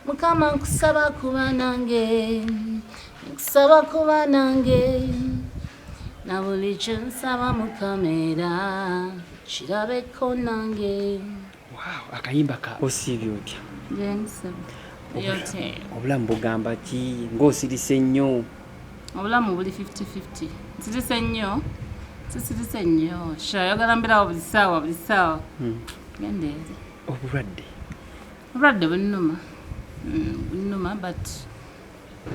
Mukama nkusaba kuba nange, nkusaba kuba nange, na buli kye nsaba Mukama era kirabeko nange. Wow, akayimba ka osiibye otya? Yote. Obulamu bugamba ki? Ng'osirise nnyo. Obulamu buli 50-50. Nsirise nnyo. Sisirise nnyo. Ayagala mbeerawo buli ssaawa. Gendeeze. Obulwadde bunnuma. Bunnuma, but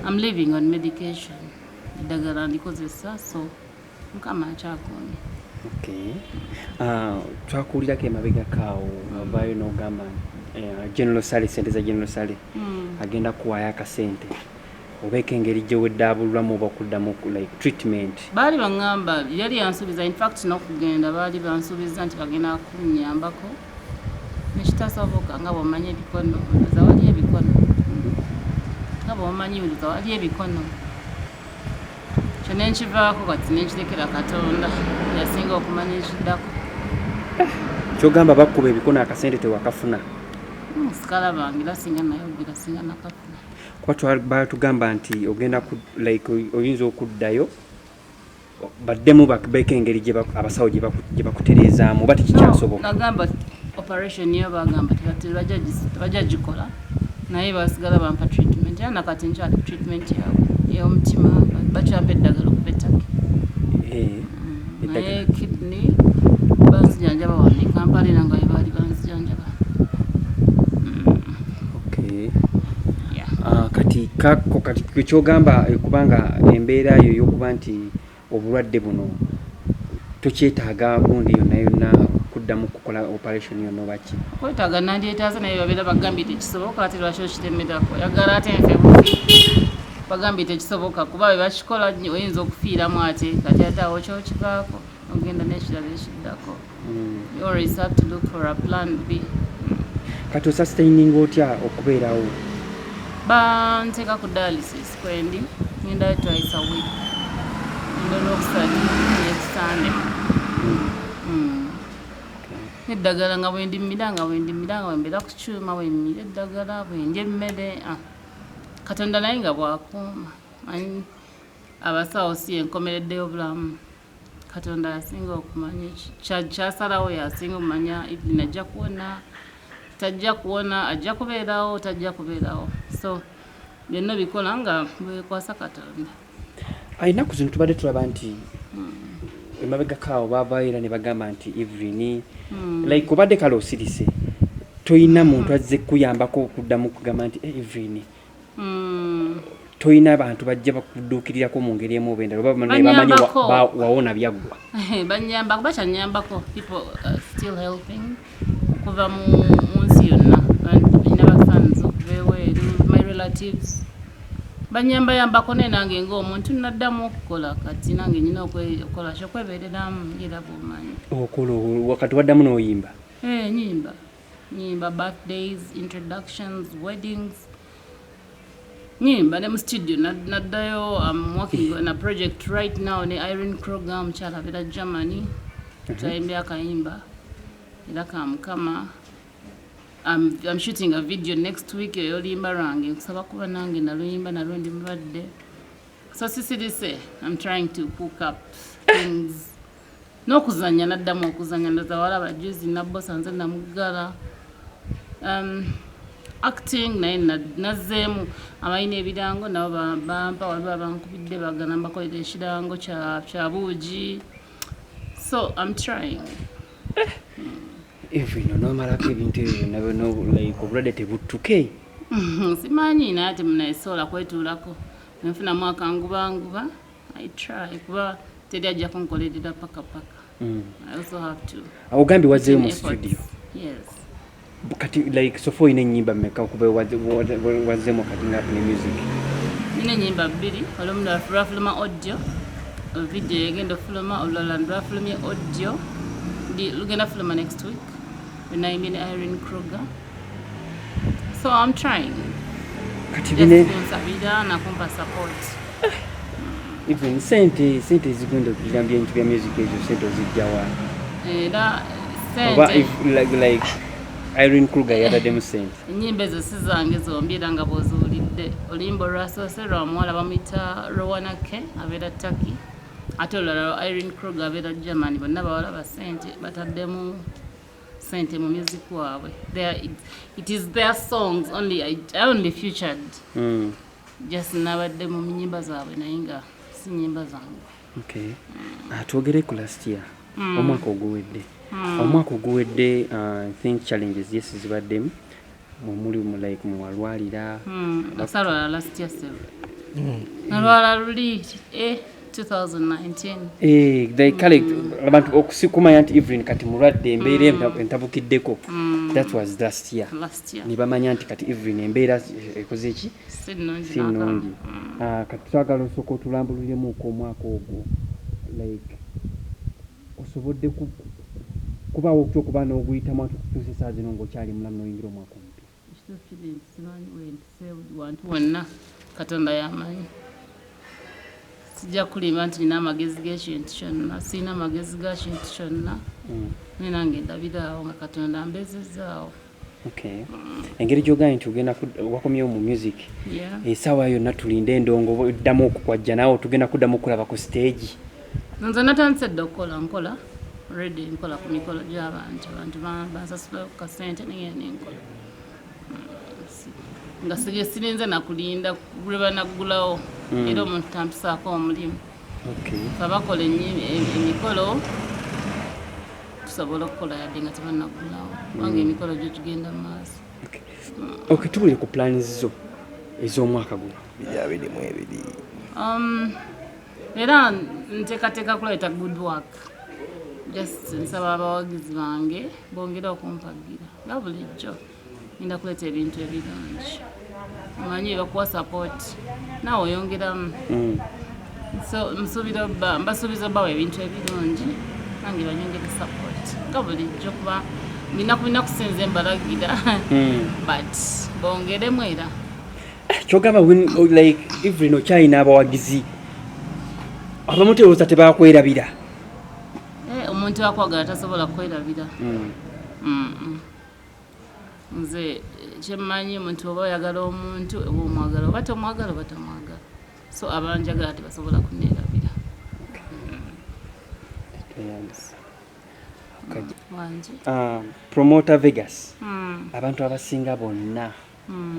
I'm living on medication. Eddagala ndikozesa, so Mukama akyakuumye. Okay. Twakuulirako emabega kaawo avaayo n'ogamba General Sale, sente za General Sale agenda kuwaayo akasente obeeko engeri gye weddaabulwamu oba okuddamu like treatment. Baali baŋŋamba yali yansuubiza, in fact n'okugenda baali bansuubiza nti bagenda kunnyambako nekitasoboka nga bw'omanyi ebikono ndoza wali ebikono nga bw'omanyi ndoza wali ebikono kyo nenkivaako kati nenkirekera Katonda yasinga okumanya ekiddako. Kyogamba bakkuba ebikono akasente tewakafuna? Musikala bange era singa nayogera singa nakafuna. Kuba batugamba nti ogenda like oyinza okuddayo baddemu babeeko engeri abasawo gye bakutereezaamu oba tekikyasoboka. Nagamba operation yo bagamba tebajja gikola naye basigala bampa treatment era nakati nkyali treatment y'omutima bakyampa eddagala okuba ettake. Naye kidney banzijanjaba wano e Kampala era nga baali banzijanjaba. Kati kyogamba kubanga embeera yo y'okuba nti obulwadde buno tokyetaaga gundi yonna kuddamu kukola operation yonna oba ki? Kwetaaga nandyetaaze naye babeera bagambye tekisoboka ate lwaki okitemerako oyagala ate nfe bufi bagambye tekisoboka kuba bwe bakikola oyinza okufiiramu ate kati ate awo kyokivaako ogenda n'ekirala ekiddako. You always have to look for a plan B. Kati osustaininga otya okubeerawo? Banteeka ku dialysis kwendi ngenda twice a week. Ngenda olwokusatu n'ekisande. Eddagala nga bwendimira nga bwembeera ku kyuma bwemmira eddagala bwendya emmere. Katonda naye nga bwakuuma. Abasawo si enkomeredde y'obulamu. Katonda yasinga okumanya kyasalawo yasinga okumanya Evelyn ajja kuwona tajja kuwona ajja kubeerawo tajja kubeerawo, so byonna bikola nga bwekwasa Katonda. Ennaku zino tubadde tulaba nti emabega kaawo baavaayo era ne bagamba nti Evelyn like obadde kale osirise toyina muntu azze kuyambako okuddamu kugamba nti Evelyn toyina abantu bajja bakudduukirirako mu ngeri emu oba endala oba bamanyi wawona byaggwa. Banyambako bakyanyambako, people still helping okuva mu nsi yonna balina bafans okuva eweeru, my relatives banyambayambako naye nange ng'omuntu naddamu okukola kati nange nyina okukola kyokwebeereramu era bw'omanyi. Okola wakati waddamu n'oyimba? Nyimba birthdays, introductions, weddings. Nyimba ne mu studio naddayo. I'm working on a project right now ne Irene Kroger mukyala abeera Germany. Twayimbye akayimba era ka Mukama. I'm shooting a video next week ey'oluyimba lwange nkusaba kuba nange naluyimba nalwo ndi mulwadde. So sisirise, I'm trying to hook up things. N'okuzannya naddamu okuzannya ndazawala abajuzi nabbosa nze namuggala. Acting naye Nazemu abalina ebirango nabo bampa waliwo abankubidde bagana mbakolera ekirango kya buugi. So I'm trying. Evelyn onomalako ebintu ebyo nabyo like obulwadde tebuttuke? Simanyi naye ate munaesobola kwetuulako nenfunamu akangubanguba. I try kuba teri ajja kunkolerera paka. I also have to. Ogambye wazzeeyo mu studio? Yes. Kati like so far ine nyimba mmeka okuba wazzeemu kati nga ne music? Nina nyimba 2 olumu lwafuluma audio video yegenda ofuluma olulala lwafulumye audio lugenda fuluma next week wenayimbye ne Irene Kroger. So I'm trying. Kati bine nsabira nakumpa support. Even sente zigenda okugambye ebintu bya music ezo sente ozijja wa? Era oba like Irene Kruger yataddemu ssente. Ennyimba ezo si zange zombi era nga bw'oziwulidde. Oluyimba olwasoose lwa muwala bamuyita Rowana K abeera Turkey ate olulala lwa Irene Kruger abeera Germany. Bonna bawala ba ssente bataddemu ssente mu music waabwe. It is their songs only I only featured. Just nabadde mu nnyimba zaabwe naye nga si nnyimba zange. Okay. Twogere ku last year. Omwaka oguwedde. Omwaka oguwedde I think challenges yes zibaddemu. Muli mu like mu walwalira. Asalwala last year seven. Nalwala luli 2019. They kale abantu okusikumanya nti Evelyn kati mulwadde embeera entabukiddeko. That was last year. Ni bamanya nti kati Evelyn embeera ekoze ki? Sinungi. Kati twagala osooka otulambuliremu omwaka ogwo like osobodde kubaawo okuba n'oguyitamu ati okutuusa essaawa zino ng'okyali mulamu n'oyingira omwaka omupya. Ekituukirivu simanyi wantu wonna Katonda y'amanyi. Sijja kulimba nti nina amagezi g'ekintu kyonna, sirina amagezi ga kintu kyonna. Naye nange ndabiraawo nga Katonda ambeezezzaawo. Okay. Engeri gy'ogambye nti ogenda wakomyewo mu music. Essaawa yonna tulinde endongo oddamu okukwajja naawe tugenda kuddamu okulaba ku stage. Nze natandise dda nkola already nkola ku mikolo gy'abantu abantu bansasula ku kasente naye nenkola nga sirinze nakulinda lwe banaggulawo era omuntu tampisaako omulimu. Abakola emikolo tusobola okukola yadde nga tebanaggulawo kubanga emikolo gyo tugenda mu maaso. Okay, tubule ku plans zo ez'omwaka guno. Era nteekateeka kuleeta good work. Just nsaba abawagizi bange bongera okumpagira nga bulijjo ngenda kuleeta ebintu ebirungi. Omanyi bakuwa support naawe oyongeramu. So mbasuubiza bawa ebintu ebirungi nange banyongere support nga bulijjo kuba bina kusinze mbalagira but bongeremu era. Kyogamba like Evelyn okyalina abawagizi abamu tebuuza tebakwerabira. Omuntu akwagala tasobola kwerabira. Nze kyemmanyi omuntu oba oyagala omuntu oba omwagala oba tomwagala oba tomwagala. So abanjagala tebasobola kuneerabira. Promoter Vegas. Abantu abasinga bonna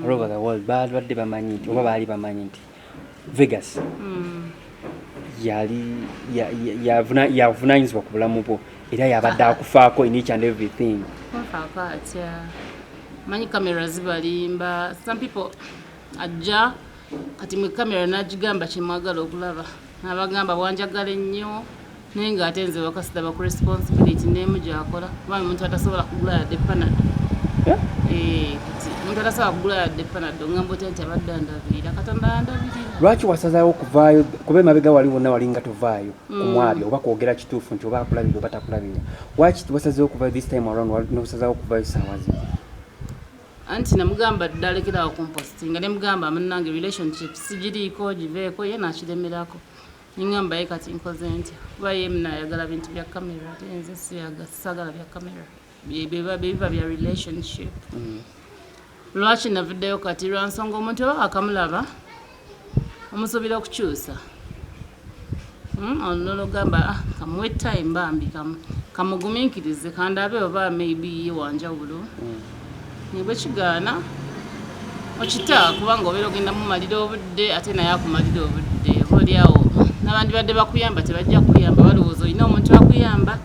all over the world badde bamanyi nti oba baali bamanyi nti Vegas yavunaanyizibwa ku bulamu bwo era yabadde akufaako in each and everything. Nfaako atya manyi kamera zibalimba. Some people ajja kati mu kamera n'agigamba kyemwagala okulaba n'abagamba bwanjagala ennyo naye ng'ate nze wakasidaba ku responsibility n'emu gyakola kubanga omuntu atasobola kugula yadde panado. Kati omuntu atasobola kugula yadde panado ngamba otya nti abadde andabirira Katonda andabirira. Lwaki wasazaawo okuvaayo kuba emabega wali wonna wali nga tovaayo ku mwabyo oba kwogera kituufu nti oba akulabirira oba takulabirira? Lwaki wasazeewo okuvaayo this time around n'osazaawo okuvaayo ssaawa zino? Anti namugamba ddala lekeraawo kumpostinga ne mugamba munnange relationship sigiriiko giveeko ye nakiremerako. Ningamba ye kati nkoze ntya kuba ye munayagala bintu bya kamera ate nze sagala bya kamera biba bya relationship. Lwaki navuddeyo kati lwa nsonga omuntu oba akamulaba omusuubira okukyusa. Olwogamba kamuwe time bambi kamugumiikirize kandabe oba maybe ye wanjawulo. Bwe kigaana okita kubanga obeera ogenda mumalira obudde ate naye akumalira obudde obaoliawo n'abandi badde bakuyamba tebajja kuyamba balowooza olina omuntu akuyamba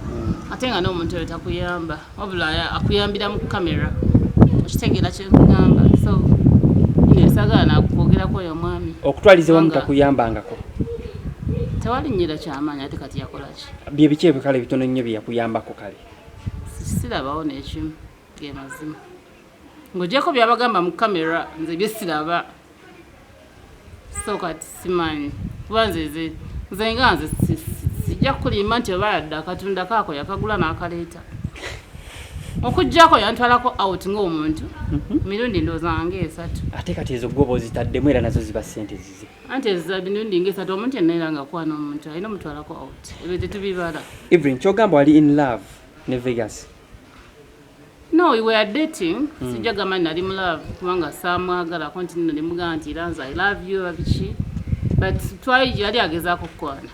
ate nga n'omuntu oyo takuyamba wabula akuyambira mu kamera okitegeera kyenkugamba. So nesagala nakwogerako oyo omwami okutwaliza wamu takuyambangako tewali nnyira kyamaanyi ate kati yakolaki bye biki ebikale bitono nnyo bye yakuyambako kale sirabawo n'ekimu ge mazima ng'ogyeko byabagamba mu kamera nze bye siraba. So kati simanyi kuba nze nga nze sijja kulimba nti oba yadde akatunda kaako yakagula n'akaleeta okuggyako yantwalako out ng'omuntu mirundi ndowooza ng'esatu. Ate kati ezo gwoba ozitaddemu era nazo ziba ssente zize anti ezo mirundi ng'esatu omuntu yenna era ng'akwana omuntu alina omutwalako out ebyo tetubibala. Evelyn kyogamba wali in love ne Vegas? No, No, we were dating. Sijja gamba nali mu love kubanga saamwagala continue ne mugamba nti Iranza I love you abichi. But twali yali agezaako kukwana.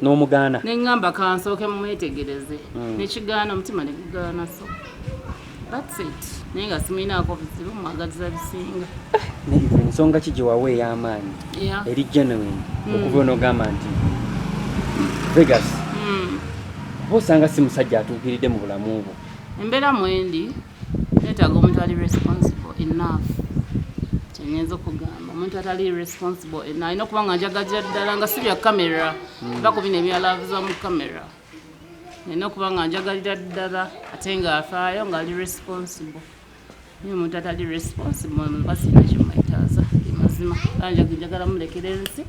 N'omugaana. Ne ngamba kansooke mumwetegereze. Ne kigaana omutima ne gugaana so. That's it. Naye nga siminaako bizibu mwagaliza bisinga. Ensonga ki gye wawa ey'amaanyi eri genuine okuva onogamba nti Vegas osanga si musajja atuukiridde mu bulamu bwo? Embeera mwendi neetaaga omuntu ali responsible enough. Kyennyinza okugamba omuntu atali responsible enough alina okuba nga njagajja ddala nga si bya kamera oba ku bino ebyalavuza mu kamera. Alina okuba nga njagalira ddala ate ng'afaayo ng'ali responsible. Niyo omuntu atali responsible basina kimwetaaza mazima njagala mulekera ensi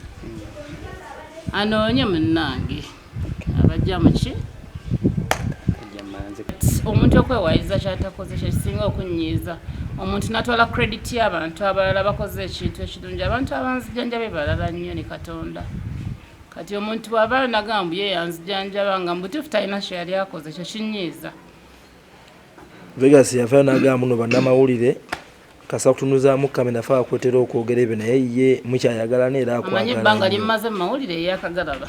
anoonye munnange abajja mu ki omuntu okwewayiza kyatakoze kyekisinga okunnyiiza omuntu natwala credit y'abantu abalala bakoze ekintu ekirungi abantu abanzijanjabe balala nnyo ne Katonda kati omuntu bw'aba nagamba ye yanzijanjaba nga mbutuufu talina kye yali akoze kyekinnyiiza. Vegas yafaayo n'agamba muno bannamawulire kasa kutunuzaamu kamera faa kwetera okwogera ebyo naye ye mukyayagalana era akwagala. Amanyi ebbanga lye mmaze mu mawulire eyakagalaba.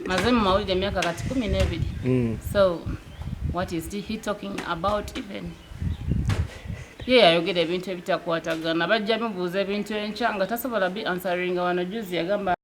Maze mu mawulire emyaka kati 12. So what is he talking about even? Ye ayogera ebintu ebitakwatagana bajja mubuuza ebintu enkya nga tasobola bi answering wano juzi yagamba